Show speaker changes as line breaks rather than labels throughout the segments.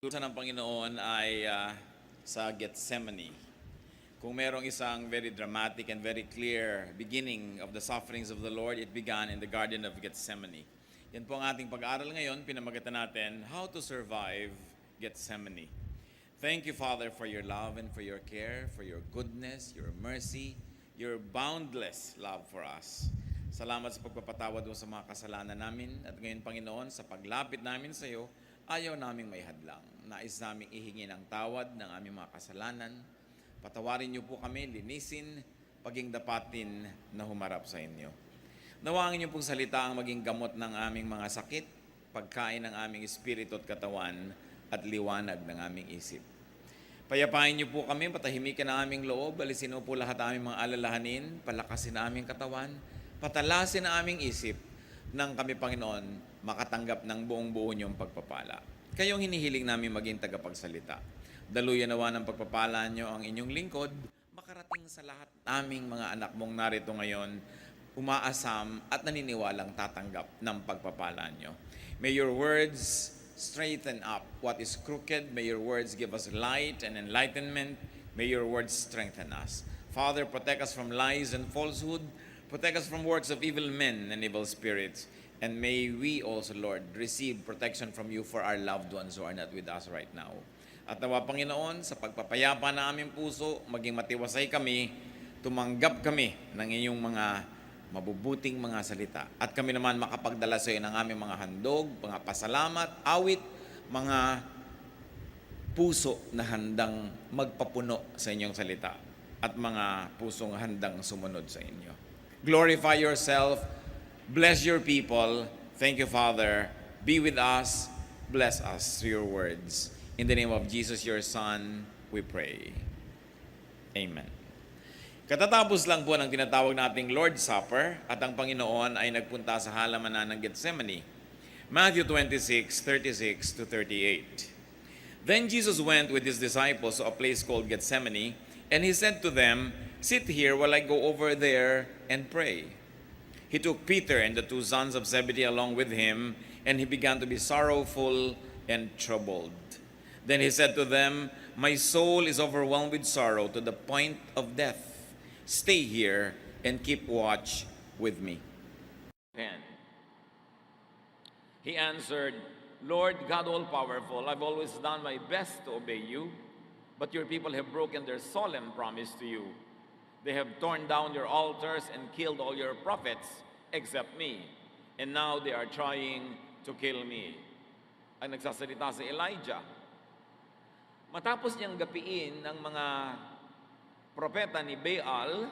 Utusan ng Panginoon ay sa Gethsemane. Kung merong isang very dramatic and very clear beginning of the sufferings of the Lord, it began in the Garden of Gethsemane. Yan po ang ating pag-aaral ngayon. Pinamagatan natin, How to Survive Gethsemane. Thank you, Father, for your love and for your care, for your goodness, your mercy, your boundless love for us. Salamat sa pagpapatawad mo sa mga kasalanan namin. At ngayon, Panginoon, sa paglapit namin sa iyo, ayaw naming may hadlang. Nais naming ihingi ng tawad ng aming mga kasalanan. Patawarin niyo po kami, linisin, paging dapatin na humarap sa inyo. Nawangin niyo pong salita ang maging gamot ng aming mga sakit, pagkain ng aming espiritu at katawan, at liwanag ng aming isip. Payapain niyo po kami, patahimikan ang aming loob, alisin mo po lahat ang aming mga alalahanin, palakasin ang aming katawan, patalasin ang aming isip, nang kami, Panginoon, makatanggap ng buong-buo niyong pagpapala. Kayong hinihiling namin maging tagapagsalita. Daluyan nawa ng pagpapala niyo ang inyong lingkod, makarating sa lahat naming mga anak mong narito ngayon, umaasam at naniniwalang tatanggap ng pagpapala niyo. May your words straighten up what is crooked. May your words give us light and enlightenment. May your words strengthen us. Father, protect us from lies and falsehood. Protect us from works of evil men and evil spirits. And may we also, Lord, receive protection from you for our loved ones who are not with us right now. At nawa, Panginoon, sa pagpapayapa na aming puso, maging matiwasay kami, tumanggap kami ng iyong mga mabubuting mga salita. At kami naman makapagdala sa iyo ng aming mga handog, mga pasalamat, awit, mga puso na handang magpapuno sa inyong salita at mga pusong handang sumunod sa inyo. Glorify yourself. Bless your people. Thank you, Father. Be with us. Bless us through your words. In the name of Jesus, your Son, we pray. Amen. Katatapos lang po ng tinatawag nating Lord's Supper at ang Panginoon ay nagpunta sa halamanan ng Gethsemane. Matthew 26:36 to 38. Then Jesus went with his disciples to a place called Gethsemane, and he said to them, "Sit here while I go over there and pray." He took Peter and the two sons of Zebedee along with him, and he began to be sorrowful and troubled. Then he said to them, "My soul is overwhelmed with sorrow to the point of death. Stay here and keep watch with me." He answered, "Lord God all-powerful, I've always done my best to obey you, but your people have broken their solemn promise to you. They have torn down your altars and killed all your prophets except me. And now they are trying to kill me." Ang nagsasalita si Elijah. Matapos niyang gapiin ng mga propeta ni Baal,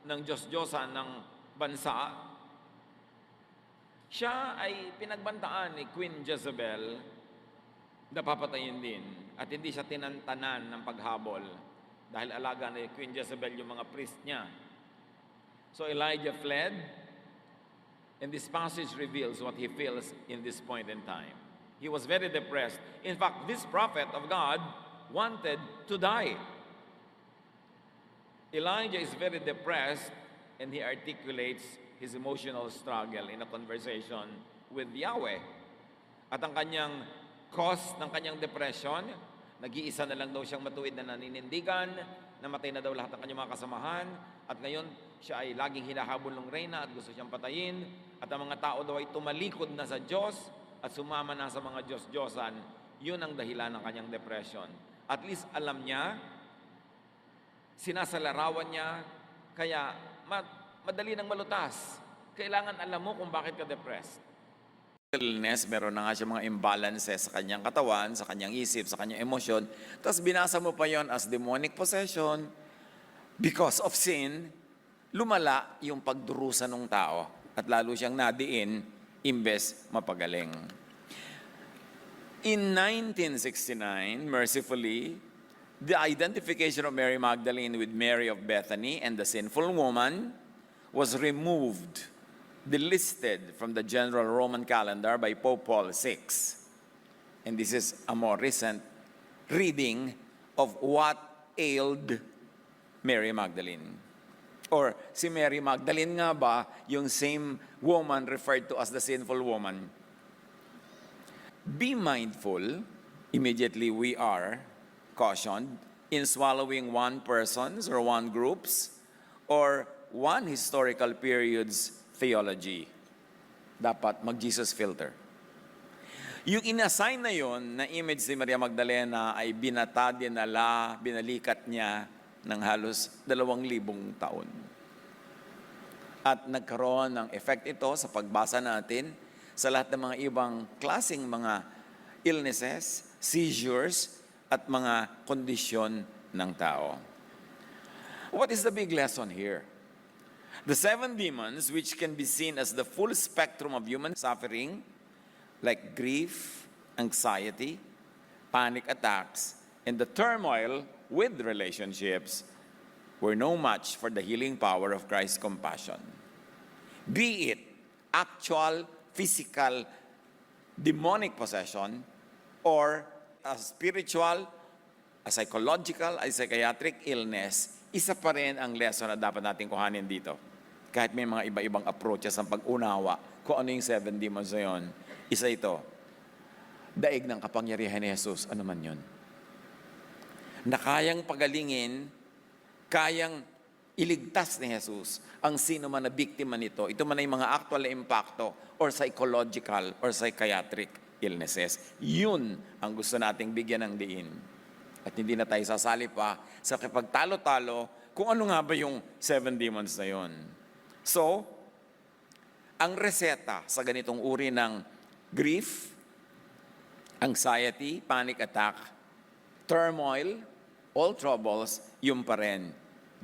ng Diyos-Diyosan ng bansa, siya ay pinagbantaan ni Queen Jezebel na papatayin din. At hindi siya tinantanan ng paghabol dahil alaga ni Queen Jezebel yung mga priest niya. So Elijah fled, and this passage reveals what he feels in this point in time. He was very depressed. In fact, this prophet of God wanted to die. Elijah is very depressed, and he articulates his emotional struggle in a conversation with Yahweh. At ang kanyang cause ng kanyang depression, nag-iisa na lang daw siyang matuwid na naninindigan, namatay na daw lahat ng kanyang mga kasamahan, at ngayon siya ay laging hinahabol ng reyna at gusto siyang patayin, at ang mga tao daw ay tumalikod na sa Diyos at sumama na sa mga Diyos-Diyosan. Yun ang dahilan ng kanyang depression. At least alam niya, sinasalarawan niya, kaya madali nang malutas. Kailangan alam mo kung bakit ka depressed. Illness, meron na nga siya mga imbalances sa kanyang katawan, sa kanyang isip, sa kanyang emosyon. Tapos binasa mo pa yon as demonic possession. Because of sin, lumala yung pagdurusa ng tao at lalo siyang nadiin imbes mapagaling. In 1969, mercifully, the identification of Mary Magdalene with Mary of Bethany and the sinful woman was removed, delisted from the general Roman calendar by Pope Paul VI. And this is a more recent reading of what ailed Mary Magdalene. Or si Mary Magdalene nga ba, yung same woman referred to as the sinful woman? Be mindful Immediately we are cautioned in swallowing one person's or one group's or one historical period's theology. Dapat mag-Jesus filter. Yung inassign na yon na image ni Maria Magdalena ay binata, dinala, binalikat niya ng halos 2,000 taon. At nagkaroon ng effect ito sa pagbasa natin sa lahat ng mga ibang klaseng mga illnesses, seizures, at mga kondisyon ng tao. What is the big lesson here? The 7 demons, which can be seen as the full spectrum of human suffering, like grief, anxiety, panic attacks, and the turmoil with relationships, were no match for the healing power of Christ's compassion. Be it actual, physical, demonic possession, or a spiritual, a psychological, a psychiatric illness, isa pa rin ang lesson na dapat natin kuhanin dito. Kahit may mga iba-ibang approaches ang pag-unawa kung ano yung 7 demons na yun, isa ito, daig ng kapangyarihan ni Jesus, ano man yun. Na kayang pagalingin, kayang iligtas ni Jesus ang sino man na biktima nito. Ito man ay mga actual na impacto or psychological or psychiatric illnesses. Yun ang gusto nating bigyan ng diin. At hindi na tayo sasali pa sa kapagtalo-talo kung ano nga ba yung 7 demons na yun. So, ang reseta sa ganitong uri ng grief, anxiety, panic attack, turmoil, all troubles, yung pa rin,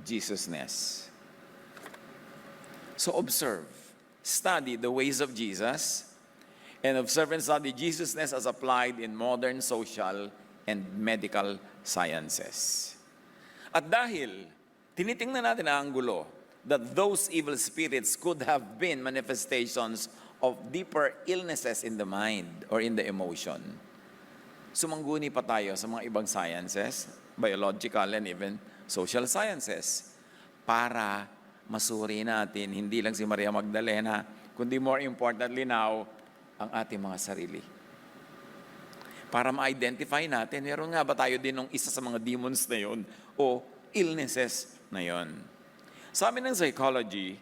Jesusness. So observe, study the ways of Jesus, and observe and study Jesusness as applied in modern social and medical sciences. At dahil tinitingnan natin ang anggulo that those evil spirits could have been manifestations of deeper illnesses in the mind or in the emotion, sumangguni pa tayo sa mga ibang sciences, biological and even social sciences, para masuri natin hindi lang si Maria Magdalena, kundi more importantly now, ang ating mga sarili. Para ma-identify natin, meron nga ba tayo din ng isa sa mga demons na yon o illnesses na yon. Sabi ng psychology,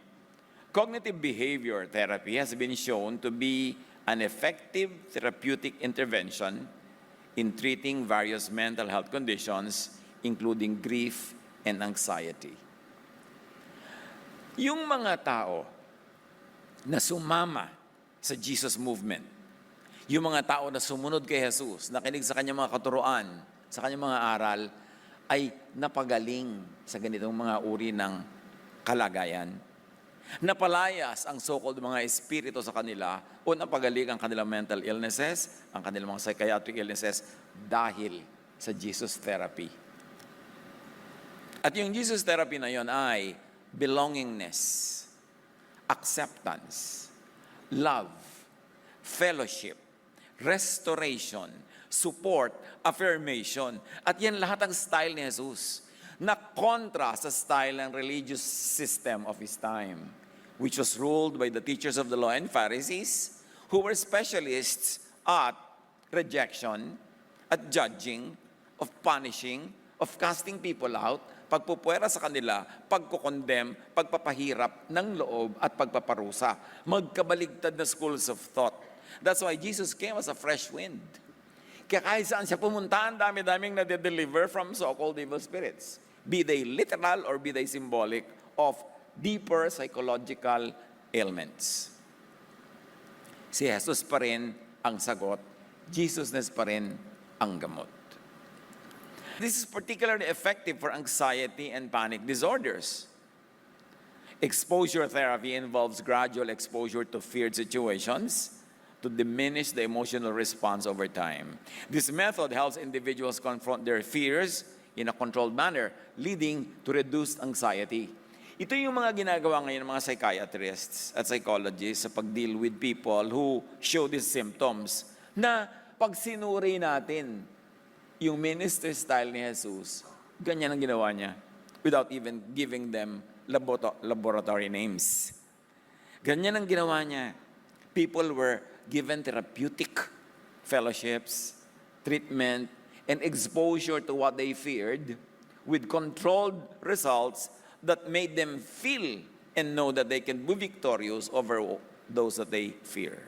cognitive behavior therapy has been shown to be an effective therapeutic intervention in treating various mental health conditions, including grief and anxiety. Yung mga tao na sumama sa Jesus movement, yung mga tao na sumunod kay Jesus, nakinig sa kanyang mga katuruan, sa kanyang mga aral, ay napagaling sa ganitong mga uri ng kalagayan. Napalayas ang so-called mga espiritu sa kanila o napagaling ang kanilang mental illnesses, ang kanilang mga psychiatric illnesses dahil sa Jesus therapy. At yung Jesus therapy na yon ay belongingness, acceptance, love, fellowship, restoration, support, affirmation. At yan lahat ang style ni Jesus na kontra sa style ng religious system of his time, which was ruled by the teachers of the law and Pharisees, who were specialists at rejection, at judging, of punishing, of casting people out, pagpupwera sa kanila, pagkukondem, pagpapahirap ng loob at pagpaparusa. Magkabaligtad na schools of thought. That's why Jesus came as a fresh wind. Kaya kahit saan siya pumunta, ang dami-daming nade-deliver from so-called evil spirits. Be they literal or be they symbolic of deeper psychological ailments. Si Jesus pa rin ang sagot. Jesusness pa rin ang gamot. This is particularly effective for anxiety and panic disorders. Exposure therapy involves gradual exposure to feared situations to diminish the emotional response over time. This method helps individuals confront their fears in a controlled manner, leading to reduced anxiety. Ito yung mga ginagawa ngayon ng mga psychiatrists at psychologists sa pag-deal with people who show these symptoms na pag sinuri natin yung ministry style ni Jesus, ganyan ang ginawa niya without even giving them laboratory names. Ganyan ang ginawa niya. People were given therapeutic fellowships,
treatment, and exposure to what they feared with controlled results that made them feel and know that they can be victorious over those that they fear.